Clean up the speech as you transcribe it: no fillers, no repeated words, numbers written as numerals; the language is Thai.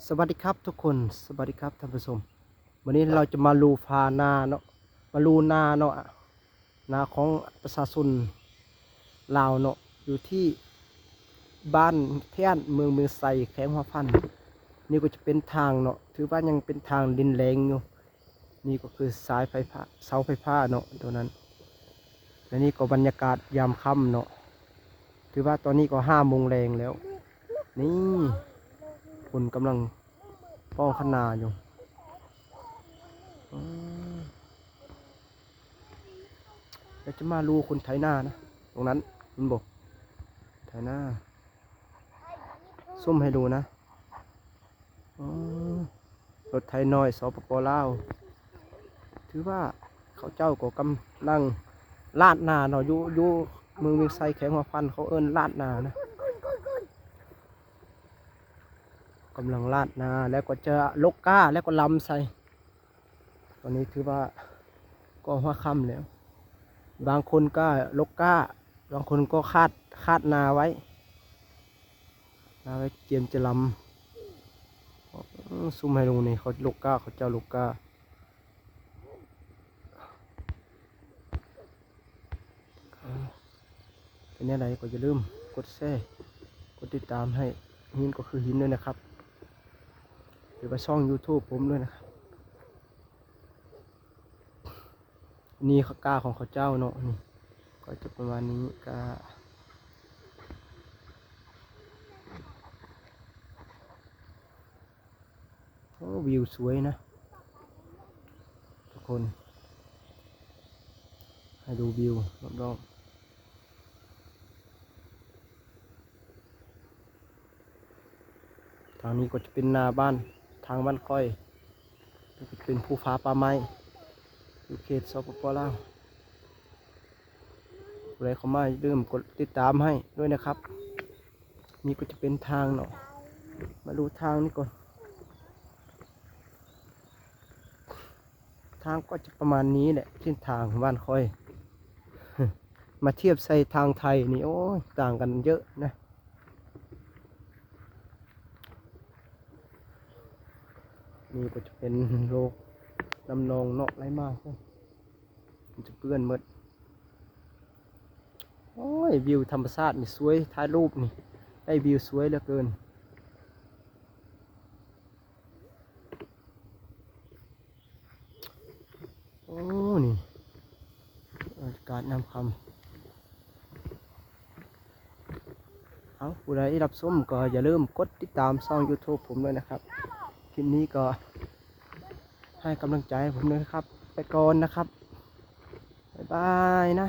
สวัสดีครับทุกคนสวัสดีครับท่านผู้ชมวันนี้เราจะมาลูพานาเนาะมาลูนาเนาะนาของประชาชนลาวเนาะอยู่ที่บ้านเทียนเมืองไซแขวงหัวพันนี่ก็จะเป็นทางเนาะถือว่ายังเป็นทางดินแรงอยู่นี่ก็คือสายไฟฟ้าเสาไฟฟ้าเนาะตัวนั้นและนี่ก็บรรยากาศยามค่ำเนาะถือว่าตอนนี้ก็5 โมงแรงแล้วนี่คนกำลังป้องขนาอยู่เราจะมาลูคนไถนานะตรงนั้นมันบอกไถนาซุ่มให้ดูนะรถไถน้อยสปป.ลาวถือว่าเขาเจ้าก็กำลังลาดนาเนาะอยู่เมืองเวียงไซแขวงหัวพันเขาเอิ้นลาดนานะกำลังลาดนาแล้วก็จะลกก้าแล้วก็ลำใส่ตอนนี้ถือว่าก็หัวค่ำแล้วบางคนก็ลกก้าบางคนก็คาดนาไว้เตรียมจะลำซุ่มให้ดูนี่เขาลกก้าเขาเจ้าลกก้าเป็นอะไรก็อย่าลืมกดแชร์กดติดตามให้หินก็คือหินด้วยนะครับหรือว่าช่อง YouTube ผมด้วยนะครับนี่ข้ากาของเขาเจ้าเนาะนี่ก็จะประมาณนี้กาโอ้วิวสวยนะทุกคนให้ดูวิวรอบๆทางนี้ก็จะเป็นนาบ้านทางบ้านค่อยก็จะเป็นภูฟ้าป่าไม้อยู่เขตสปป.ลาวอะไรเขามาลืมกดติดตามให้ด้วยนะครับนี่ก็จะเป็นทางเนาะมาดูทางนี้ก่อนทางก็จะประมาณนี้แหละเส้นทางบ้านค่อย มาเทียบใส่ทางไทยนี่โอ้ต่างกันเยอะนะนี่ก็จะเป็นโรคลำนองเนาะไรมากมันจะเปื้อนหมดโอ้ยวิวธรรมชาตินี่สวยถ่ายรูปนี่ได้วิวสวยเหลือเกินโอ้นี่อากาศน้ำคำเอาผู้ใดรับชมก็อย่าลืมกดติดตามช่อง YouTube ผมด้วยนะครับคลิปนี้ก็ให้กำลังใจผมด้วยนะครับไปก่อนนะครับบ๊ายบายนะ